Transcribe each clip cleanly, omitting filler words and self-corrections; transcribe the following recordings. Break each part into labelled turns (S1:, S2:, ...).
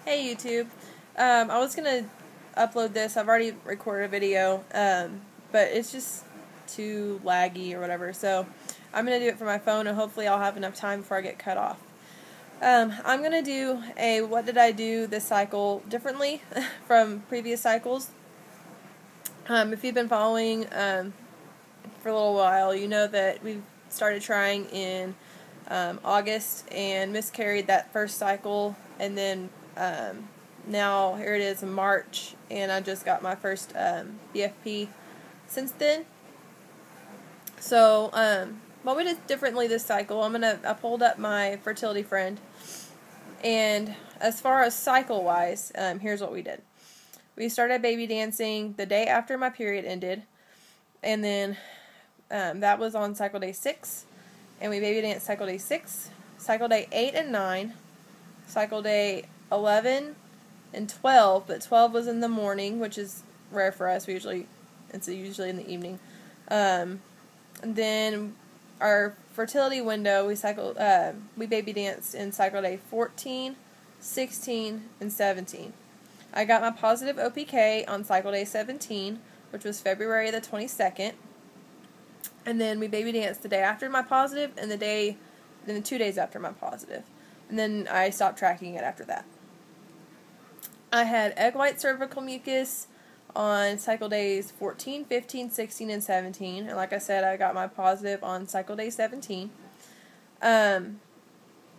S1: Hey YouTube. I was going to upload this. I've already recorded a video, but it's just too laggy or whatever. So I'm going to do it from my phone, and hopefully I'll have enough time before I get cut off. I'm going to do a what did I do this cycle differently from previous cycles. If you've been following for a little while, you know that we started trying in August and miscarried that first cycle, and then now here it is in March, and I just got my first BFP since then. So what we did differently this cycle, I pulled up my fertility friend, and as far as cycle wise, here's what we did. We started baby dancing the day after my period ended, and then that was on cycle day 6, and we baby danced cycle day 6, cycle day 8 and 9, cycle day 11 and 12, but 12 was in the morning, which is rare for us. It's usually in the evening. And then our fertility window, we baby danced in cycle day 14, 16, and 17. I got my positive OPK on cycle day 17, which was February the 22nd. And then we baby danced the day after my positive and then the 2 days after my positive. And then I stopped tracking it after that. I had egg white cervical mucus on cycle days 14, 15, 16, and 17. And like I said, I got my positive on cycle day 17. And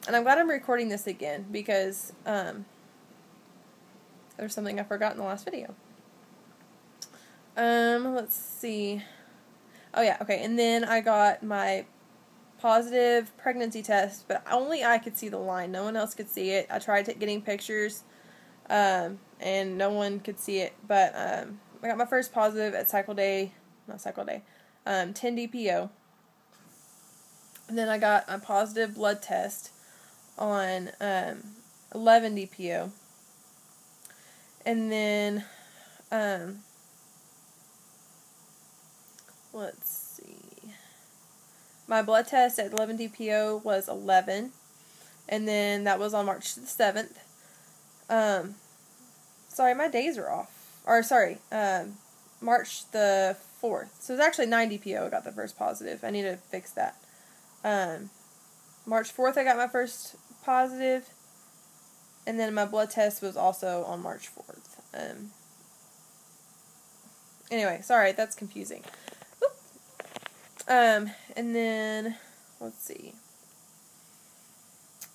S1: I'm glad I'm recording this again because there's something I forgot in the last video. Let's see. Oh yeah, okay. And then I got my positive pregnancy test, but only I could see the line. No one else could see it. I tried getting pictures, and no one could see it. But I got my first positive at 10 DPO. And then I got a positive blood test on 11 DPO. And then let's see. My blood test at 11 DPO was 11, and then that was on March the 7th. Sorry, my days are off. March the 4th. So it was actually 9 DPO I got the first positive. I need to fix that. March 4th I got my first positive, and then my blood test was also on March 4th. Anyway, sorry, that's confusing. And then, let's see.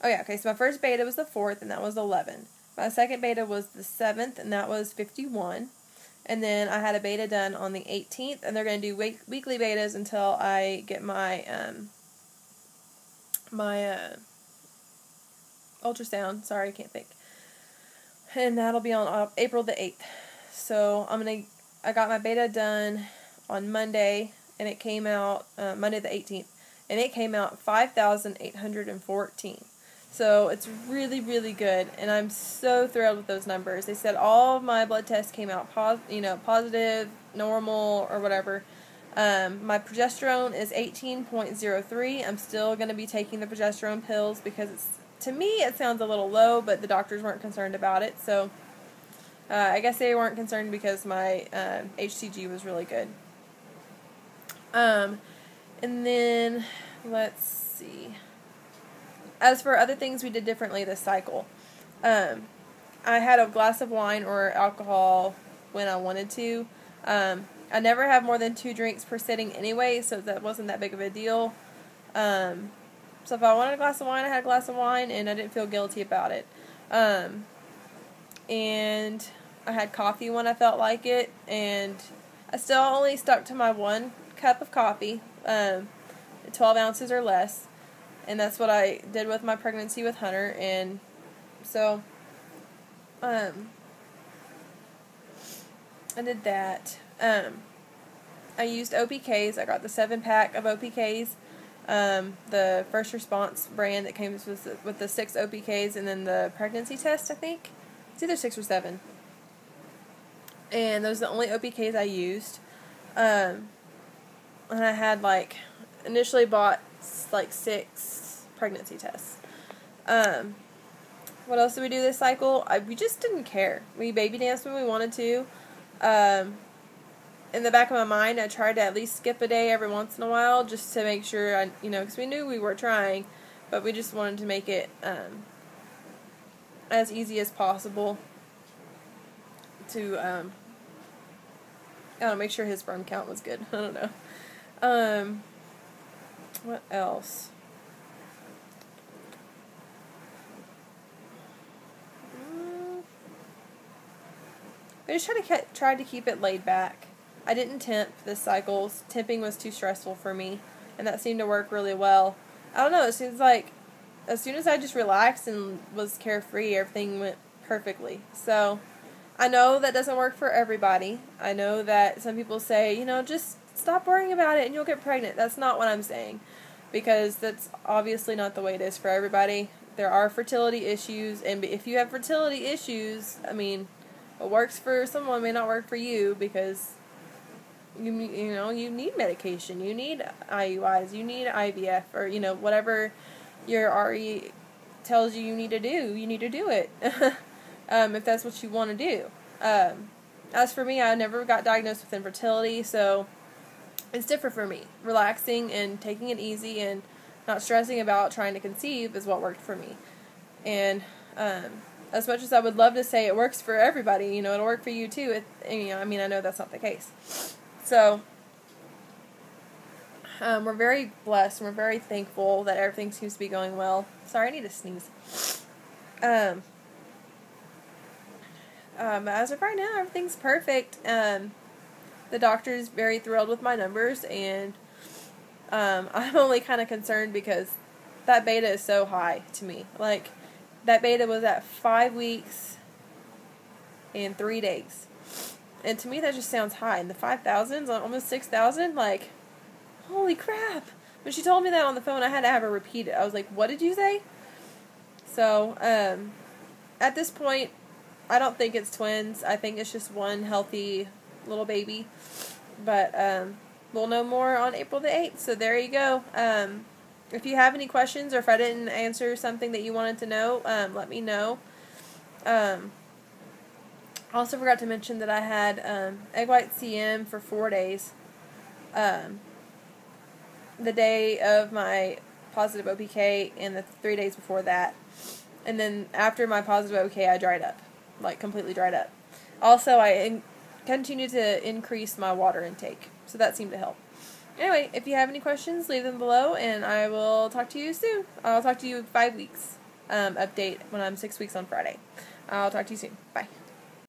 S1: Oh yeah, okay, so my first beta was the 4th, and that was 11. My second beta was the 7th, and that was 51. And then I had a beta done on the 18th, and they're going to do weekly betas until I get my, ultrasound. Sorry, I can't think. And that'll be on April the 8th. So I got my beta done on Monday, and it came out Monday the 18th, and it came out 5,814. So it's really, really good, and I'm so thrilled with those numbers. They said all of my blood tests came out positive, normal, or whatever. My progesterone is 18.03. I'm still going to be taking the progesterone pills because to me it sounds a little low, but the doctors weren't concerned about it. So I guess they weren't concerned because my HCG was really good. And then, let's see. As for other things we did differently this cycle, I had a glass of wine or alcohol when I wanted to. I never have more than 2 drinks per sitting anyway, so that wasn't that big of a deal. So if I wanted a glass of wine, I had a glass of wine, and I didn't feel guilty about it. And I had coffee when I felt like it, and I still only stuck to my 1 cup of coffee, 12 ounces or less, and that's what I did with my pregnancy with Hunter. And so I did that. I used OPKs. I got the 7-pack of OPKs, the first response brand that came with the 6 OPKs, and then the pregnancy test, I think. It's either 6 or 7. And those are the only OPKs I used. And I had initially bought 6 pregnancy tests. What else did we do this cycle? We just didn't care. We baby danced when we wanted to. In the back of my mind, I tried to at least skip a day every once in a while just to make sure, because we knew we were trying, but we just wanted to make it as easy as possible to, I don't know, make sure his sperm count was good. I don't know. What else? I just tried to keep it laid back. I didn't temp this cycle. Temping was too stressful for me, and that seemed to work really well. I don't know, it seems like as soon as I just relaxed and was carefree, everything went perfectly. So, I know that doesn't work for everybody. I know that some people say, just stop worrying about it and you'll get pregnant. That's not what I'm saying, because that's obviously not the way it is for everybody. There are fertility issues, and if you have fertility issues, what works for someone may not work for you, because you need medication, you need IUIs, you need IVF, or whatever your RE tells you need to do, you need to do it. If that's what you want to do. As for me, I never got diagnosed with infertility, so it's different for me. Relaxing and taking it easy and not stressing about trying to conceive is what worked for me. And as much as I would love to say it works for everybody, it'll work for you too. I know that's not the case. So, we're very blessed. We're very thankful that everything seems to be going well. Sorry, I need to sneeze. As of right now, everything's perfect. The doctor's very thrilled with my numbers, and I'm only kind of concerned because that beta is so high to me. Like, that beta was at 5 weeks and 3 days. And to me, that just sounds high. And the 5,000s, almost 6,000, like, holy crap. When she told me that on the phone, I had to have her repeat it. I was like, what did you say? So, at this point, I don't think it's twins. I think it's just one healthy little baby. But we'll know more on April the 8th. So there you go. If you have any questions, or if I didn't answer something that you wanted to know, let me know. Also forgot to mention that I had egg white CM for 4 days. The day of my positive OPK and the 3 days before that. And then after my positive OPK, I dried up. Like, completely dried up. Also, I continued to increase my water intake. So that seemed to help. Anyway, if you have any questions, leave them below, and I will talk to you soon. I'll talk to you 5 weeks update when I'm 6 weeks on Friday. I'll talk to you soon. Bye.